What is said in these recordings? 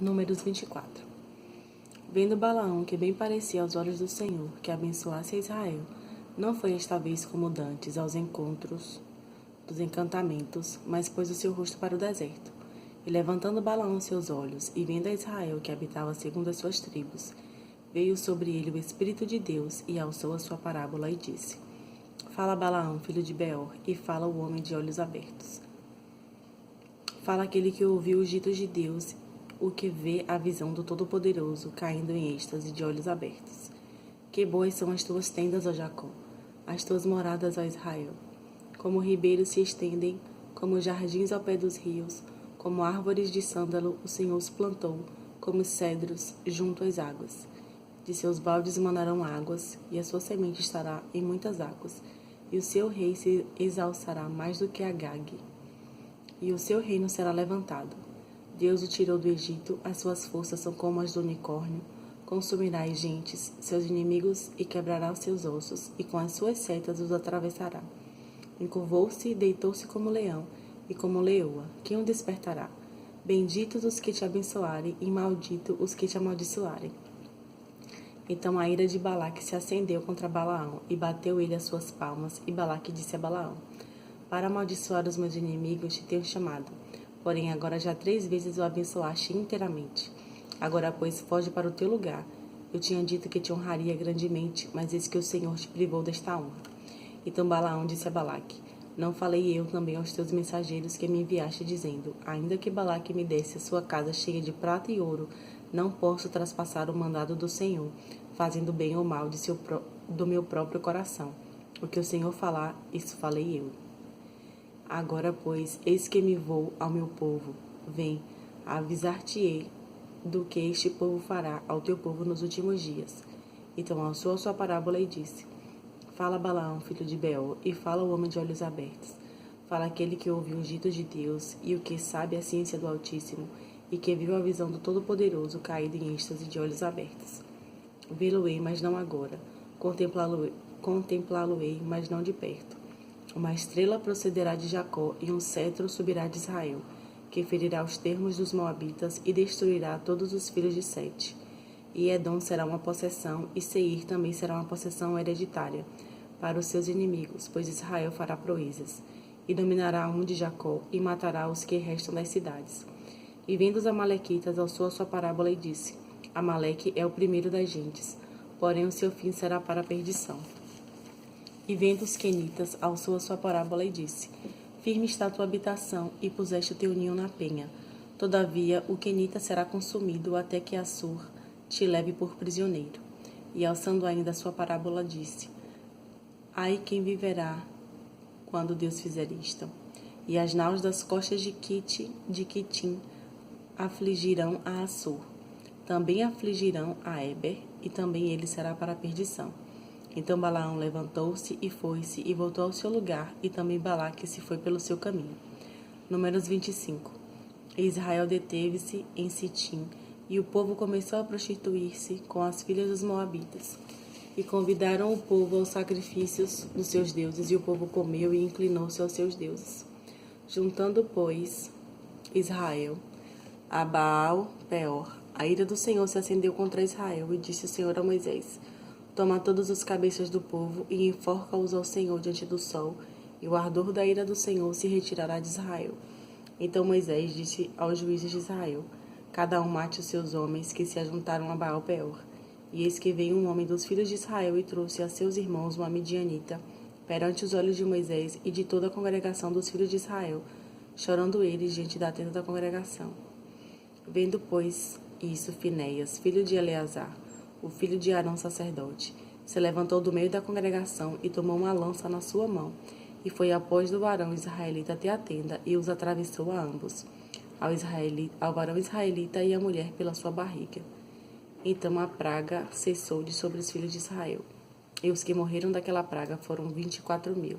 Números 24. Vendo Balaão que bem parecia aos olhos do Senhor que abençoasse a Israel, não foi esta vez como dantes aos encontros dos encantamentos, mas pôs o seu rosto para o deserto. E levantando Balaão seus olhos, e vendo a Israel que habitava segundo as suas tribos, veio sobre ele o Espírito de Deus e alçou a sua parábola e disse: Fala Balaão, filho de Beor, e fala o homem de olhos abertos. Fala aquele que ouviu os ditos de Deus, o que vê a visão do Todo-Poderoso, caindo em êxtase de olhos abertos. Que boas são as tuas tendas, ó Jacó, as tuas moradas, ó Israel. Como ribeiros se estendem, como jardins ao pé dos rios, como árvores de sândalo o Senhor os plantou, como cedros junto às águas. De seus baldes manarão águas, e a sua semente estará em muitas águas, e o seu rei se exalçará mais do que Agag, e o seu reino será levantado. Deus o tirou do Egito, as suas forças são como as do unicórnio. Consumirá as gentes, seus inimigos, e quebrará os seus ossos, e com as suas setas os atravessará. Encurvou-se e deitou-se como leão, e como leoa. Quem o despertará? Benditos os que te abençoarem, e maldito os que te amaldiçoarem. Então a ira de Balaque se acendeu contra Balaão, e bateu ele as suas palmas, e Balaque disse a Balaão: Para amaldiçoar os meus inimigos te tenho chamado, porém agora já 3 vezes o abençoaste inteiramente. Agora, pois, foge para o teu lugar. Eu tinha dito que te honraria grandemente, mas eis que o Senhor te privou desta honra. Então Balaão disse a Balaque: Não falei eu também aos teus mensageiros que me enviaste, dizendo: Ainda que Balaque me desse a sua casa cheia de prata e ouro, não posso traspassar o mandado do Senhor, fazendo bem ou mal do meu próprio coração. O que o Senhor falar, isso falei eu. Agora, pois, eis que me vou ao meu povo. Vem, avisar-te-ei do que este povo fará ao teu povo nos últimos dias. Então alçou a sua parábola e disse: Fala Balaão, filho de Beor, e fala o homem de olhos abertos. Fala aquele que ouviu os ditos de Deus, e o que sabe a ciência do Altíssimo, e que viu a visão do Todo-Poderoso caído em êxtase de olhos abertos. Vê-lo-ei, mas não agora. Contemplá-lo-ei, mas não de perto. Uma estrela procederá de Jacó, e um cetro subirá de Israel, que ferirá os termos dos moabitas e destruirá todos os filhos de Sete. E Edom será uma possessão, e Seir também será uma possessão hereditária para os seus inimigos, pois Israel fará proezas. E dominará um de Jacó, e matará os que restam das cidades. E vendo os amalequitas, alçou a sua parábola e disse: Amaleque é o primeiro das gentes, porém o seu fim será para a perdição. E vendo os quenitas, alçou a sua parábola e disse: Firme está a tua habitação, e puseste o teu ninho na penha. Todavia, o quenita será consumido até que Assur te leve por prisioneiro. E alçando ainda a sua parábola, disse: Ai quem viverá quando Deus fizer isto. E as naus das costas de Quitim afligirão a Assur. Também afligirão a Eber, e também ele será para a perdição. Então Balaão levantou-se e foi-se, e voltou ao seu lugar, e também Balaque se foi pelo seu caminho. Números 25. E Israel deteve-se em Sitim, e o povo começou a prostituir-se com as filhas dos moabitas. E convidaram o povo aos sacrifícios dos seus deuses, e o povo comeu e inclinou-se aos seus deuses. Juntando, pois, Israel a Baal-Peor, a ira do Senhor se acendeu contra Israel, e disse o Senhor a Moisés: Toma todos os cabeças do povo e enforca-os ao Senhor diante do sol, e o ardor da ira do Senhor se retirará de Israel. Então Moisés disse aos juízes de Israel: Cada um mate os seus homens que se ajuntaram a Baal-Peor. E eis que veio um homem dos filhos de Israel e trouxe a seus irmãos uma midianita, perante os olhos de Moisés e de toda a congregação dos filhos de Israel, chorando eles diante da tenda da congregação. Vendo, pois, isso, Finéias, filho de Eleazar, o filho de Arão sacerdote, se levantou do meio da congregação e tomou uma lança na sua mão, e foi após do varão israelita até a tenda, e os atravessou a ambos, ao varão israelita e à mulher pela sua barriga. Então a praga cessou de sobre os filhos de Israel, e os que morreram daquela praga foram 24.000.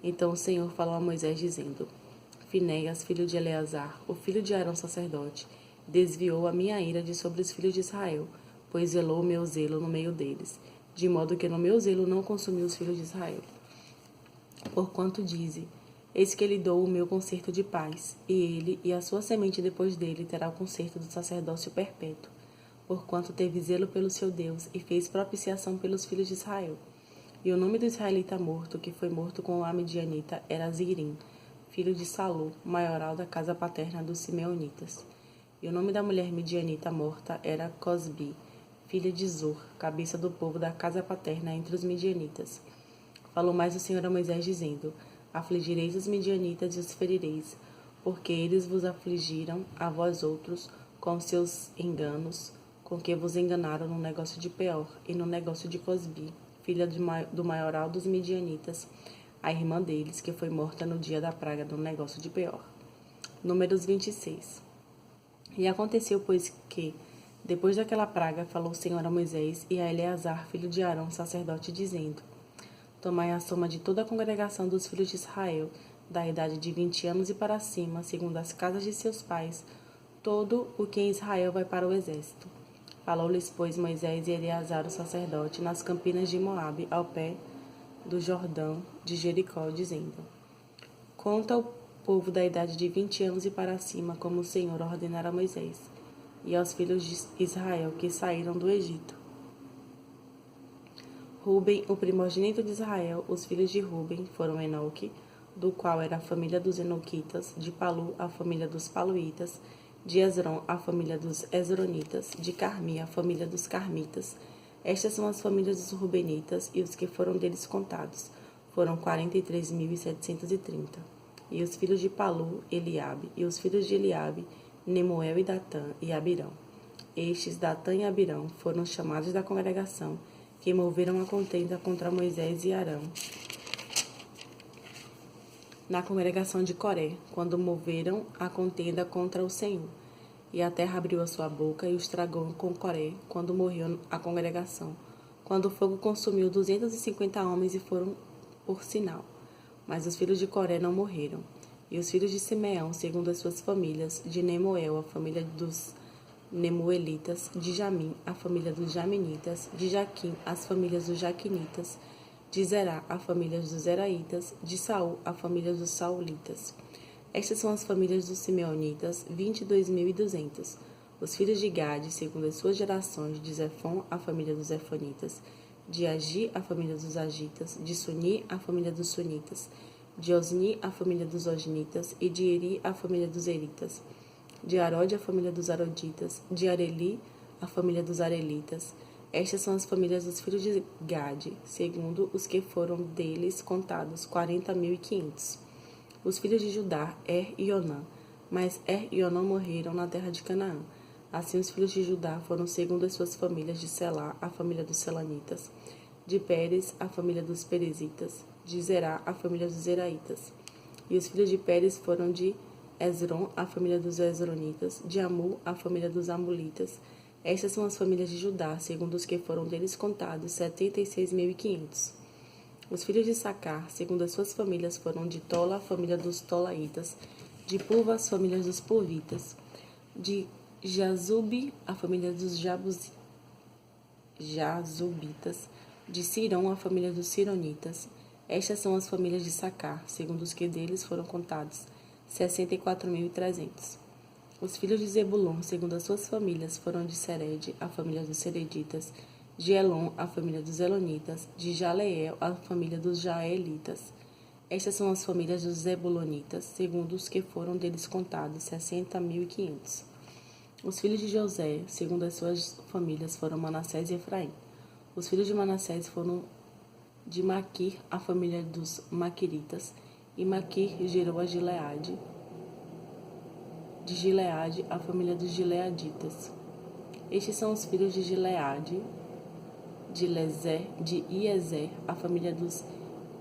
Então o Senhor falou a Moisés, dizendo: Finéias, filho de Eleazar, o filho de Arão sacerdote, desviou a minha ira de sobre os filhos de Israel, pois zelou o meu zelo no meio deles, de modo que no meu zelo não consumi os filhos de Israel. Porquanto dize: Eis que lhe dou o meu concerto de paz, e ele e a sua semente depois dele terá o concerto do sacerdócio perpétuo, porquanto teve zelo pelo seu Deus e fez propiciação pelos filhos de Israel. E o nome do israelita morto, que foi morto com a midianita, era Zirim, filho de Salú, maioral da casa paterna dos Simeonitas. E o nome da mulher midianita morta era Cosbi, filha de Zur, cabeça do povo da casa paterna entre os midianitas. Falou mais o Senhor a Moisés, dizendo: Afligireis os midianitas e os ferireis, porque eles vos afligiram a vós outros com seus enganos, com que vos enganaram no negócio de Peor e no negócio de Cosbi, filha do maioral dos midianitas, a irmã deles, que foi morta no dia da praga no negócio de Peor. Números 26. E aconteceu, pois, que, depois daquela praga, falou o Senhor a Moisés e a Eleazar, filho de Arão, sacerdote, dizendo: Tomai a soma de toda a congregação dos filhos de Israel, da idade de 20 anos e para cima, segundo as casas de seus pais, todo o que em Israel vai para o exército. Falou-lhes, pois, Moisés e Eleazar, o sacerdote, nas campinas de Moabe, ao pé do Jordão de Jericó, dizendo: Conta o povo da idade de 20 anos e para cima, como o Senhor ordenara a Moisés, e aos filhos de Israel que saíram do Egito. Ruben, o primogênito de Israel, os filhos de Ruben foram Enoque, do qual era a família dos Enoquitas, de Palu, a família dos Paluítas, de Esrom, a família dos Esronitas, de Carmi, a família dos Carmitas. Estas são as famílias dos Rubenitas, e os que foram deles contados foram 43.730. E os filhos de Palu, Eliabe, e os filhos de Eliabe, Nemuel e Datã e Abirão. Estes, Datã e Abirão, foram chamados da congregação, que moveram a contenda contra Moisés e Arão na congregação de Coré, quando moveram a contenda contra o Senhor. E a terra abriu a sua boca e os tragou com Coré, quando morreu a congregação, quando o fogo consumiu 250 homens e foram por sinal. Mas os filhos de Coré não morreram. E os filhos de Simeão, segundo as suas famílias, de Nemuel, a família dos Nemuelitas, de Jamim, a família dos Jaminitas, de Jaquim, as famílias dos Jaquinitas, de Zerá, a família dos Zeraitas, de Saul, a família dos Saulitas. Estas são as famílias dos Simeonitas, 22.200. Os filhos de Gade, segundo as suas gerações, de Zefon, a família dos Zefonitas, de Agi, a família dos Agitas, de Suni, a família dos Sunitas, de Osni, a família dos Osnitas, e de Eri, a família dos Eritas, de Arode, a família dos Aroditas, de Areli, a família dos Arelitas. Estas são as famílias dos filhos de Gade, segundo os que foram deles contados, 40.500. Os filhos de Judá, e Onã, mas e Onã morreram na terra de Canaã. Assim os filhos de Judá foram segundo as suas famílias, de Selá, a família dos Selanitas, de Pérez, a família dos Perezitas, de Zerá, a família dos Zeraitas. E os filhos de Pérez foram de Esrom, a família dos Esronitas, de Amu, a família dos Amulitas. Estas são as famílias de Judá, segundo os que foram deles contados, 76.500. Os filhos de Sacar, segundo as suas famílias, foram de Tola, a família dos Tolaitas, de Purva, as famílias dos Purvitas, de Jazube, a família dos Jazubitas, de Cirão, a família dos Cironitas. Estas são as famílias de Sacar, segundo os que deles foram contados, 64.300. Os filhos de Zebulon, segundo as suas famílias, foram de Sered, a família dos Sereditas, de Elon, a família dos Elonitas, de Jaleel, a família dos Jaelitas. Estas são as famílias dos Zebulonitas, segundo os que foram deles contados, 60.500. Os filhos de José, segundo as suas famílias, foram Manassés e Efraim. Os filhos de Manassés foram de Maquir, a família dos Maquiritas, e Maquir gerou a Gileade. De Gileade, a família dos Gileaditas. Estes são os filhos de Gileade, de Iezer, a família dos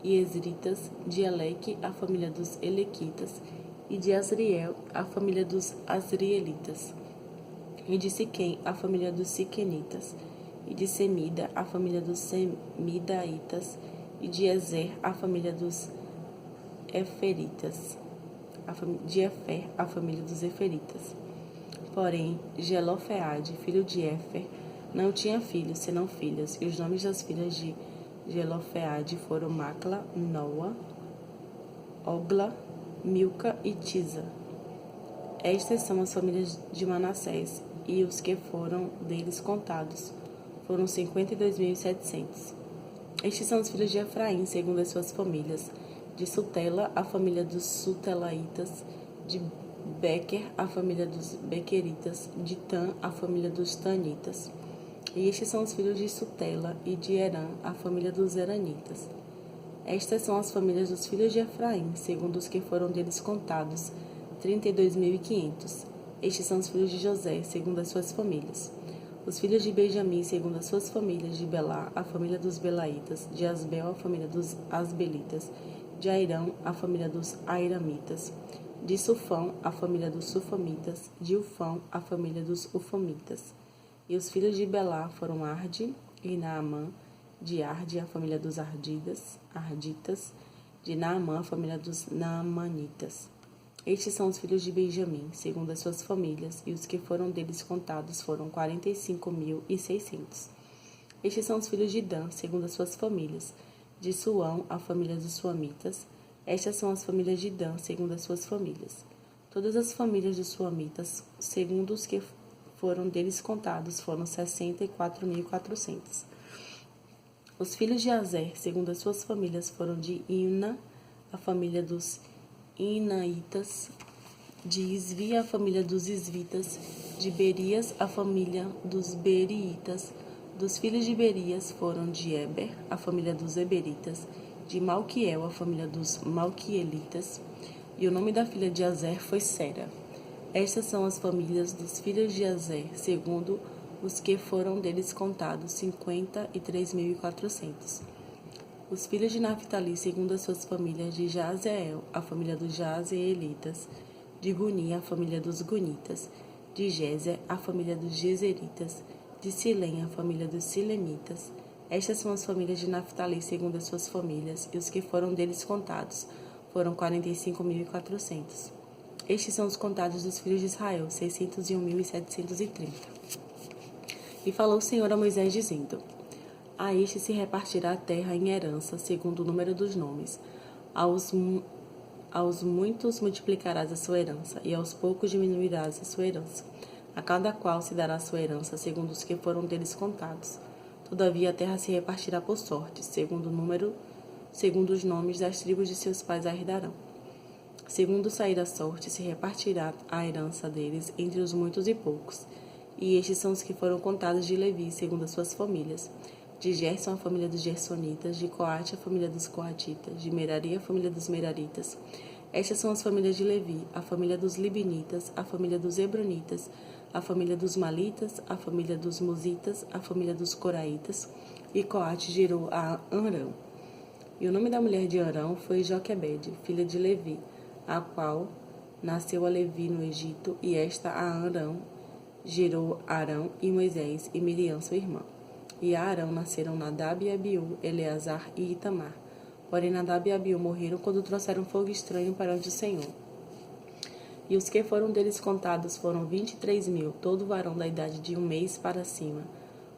Iezritas, de Eleque, a família dos Elequitas, e de Asriel, a família dos Asrielitas, e de Siquém, a família dos Siquenitas, e de Semida, a família dos Semidaitas, e de Ezer, a família dos Eferitas, de Efer, a família dos Eferitas. Porém, Gelofeade, filho de Efer, não tinha filhos, senão filhas, e os nomes das filhas de Gelofeade foram Macla, Noa, Ogla, Milca e Tisa. Estas são as famílias de Manassés, e os que foram deles contados foram 52.700. Estes são os filhos de Efraim, segundo as suas famílias: de Sutela, a família dos Sutelaitas; de Bequer, a família dos Bequeritas; de Tan, a família dos Tanitas. E estes são os filhos de Sutela, e de Herã, a família dos Heranitas. Estas são as famílias dos filhos de Efraim, segundo os que foram deles contados, 32.500. Estes são os filhos de José, segundo as suas famílias: os filhos de Benjamim, segundo as suas famílias: de Belá, a família dos Belaitas; de Asbel, a família dos Asbelitas; de Airão, a família dos Airamitas; de Sufão, a família dos Sufamitas; de Ufão, a família dos Ufamitas. E os filhos de Belá foram Arde e Naamã; de Arde, a família dos Arditas; de Naamã, a família dos Naamanitas. Estes são os filhos de Benjamim, segundo as suas famílias, e os que foram deles contados foram 45.600. Estes são os filhos de Dan, segundo as suas famílias: de Suão, a família dos Suamitas. Estas são as famílias de Dan, segundo as suas famílias. Todas as famílias dos Suamitas, segundo os que foram deles contados, foram 64.400. Os filhos de Azer, segundo as suas famílias, foram de Imna, a família dos Inaitas; de Isvi, a família dos Isvitas; de Berias, a família dos Beriitas. Dos filhos de Berias foram de Eber, a família dos Eberitas; de Malquiel, a família dos Malquielitas. E o nome da filha de Azer foi Sera. Estas são as famílias dos filhos de Azer, segundo os que foram deles contados, 53.400. Os filhos de Naphtali, segundo as suas famílias: de Jazeel, a família dos Jazeelitas; de Guni, a família dos Gunitas; de Gézer, a família dos Gezeritas; de Silém, a família dos Silemitas. Estas são as famílias de Naphtali, segundo as suas famílias, e os que foram deles contados foram 45.400. Estes são os contados dos filhos de Israel, 601.730. E falou o Senhor a Moisés, dizendo: a este se repartirá a terra em herança, segundo o número dos nomes. Aos muitos multiplicarás a sua herança, e aos poucos diminuirás a sua herança. A cada qual se dará a sua herança, segundo os que foram deles contados. Todavia a terra se repartirá por sorte, segundo os nomes das tribos de seus pais a herdarão. Segundo sair a sorte, se repartirá a herança deles entre os muitos e poucos. E estes são os que foram contados de Levi, segundo as suas famílias: de Gerson, a família dos Gersonitas; de Coate, a família dos Coatitas; de Merari, a família dos Meraritas. Estas são as famílias de Levi: a família dos Libinitas; a família dos Hebronitas; a família dos Malitas; a família dos Musitas; a família dos Coraitas. E Coate gerou a Arão. E o nome da mulher de Arão foi Joquebede, filha de Levi, a qual nasceu a Levi no Egito, e esta a Arão gerou Arão e Moisés e Miriam, sua irmã. E a Arão nasceram Nadab e Abiú, Eleazar e Itamar. Porém Nadab e Abiú morreram quando trouxeram fogo estranho perante o Senhor. E os que foram deles contados foram 23.000, todo varão da idade de 1 mês para cima,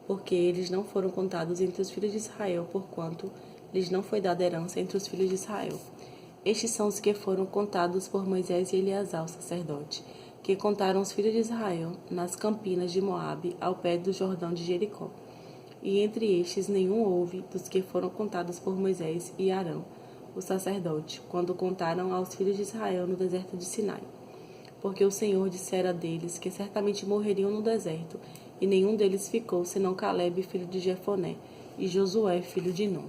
porque eles não foram contados entre os filhos de Israel, porquanto lhes não foi dada herança entre os filhos de Israel. Estes são os que foram contados por Moisés e Eleazar, o sacerdote, que contaram os filhos de Israel nas campinas de Moabe, ao pé do Jordão de Jericó. E entre estes nenhum houve dos que foram contados por Moisés e Arão, o sacerdote, quando contaram aos filhos de Israel no deserto de Sinai. Porque o Senhor dissera deles que certamente morreriam no deserto, e nenhum deles ficou, senão Calebe, filho de Jefoné, e Josué, filho de Nun.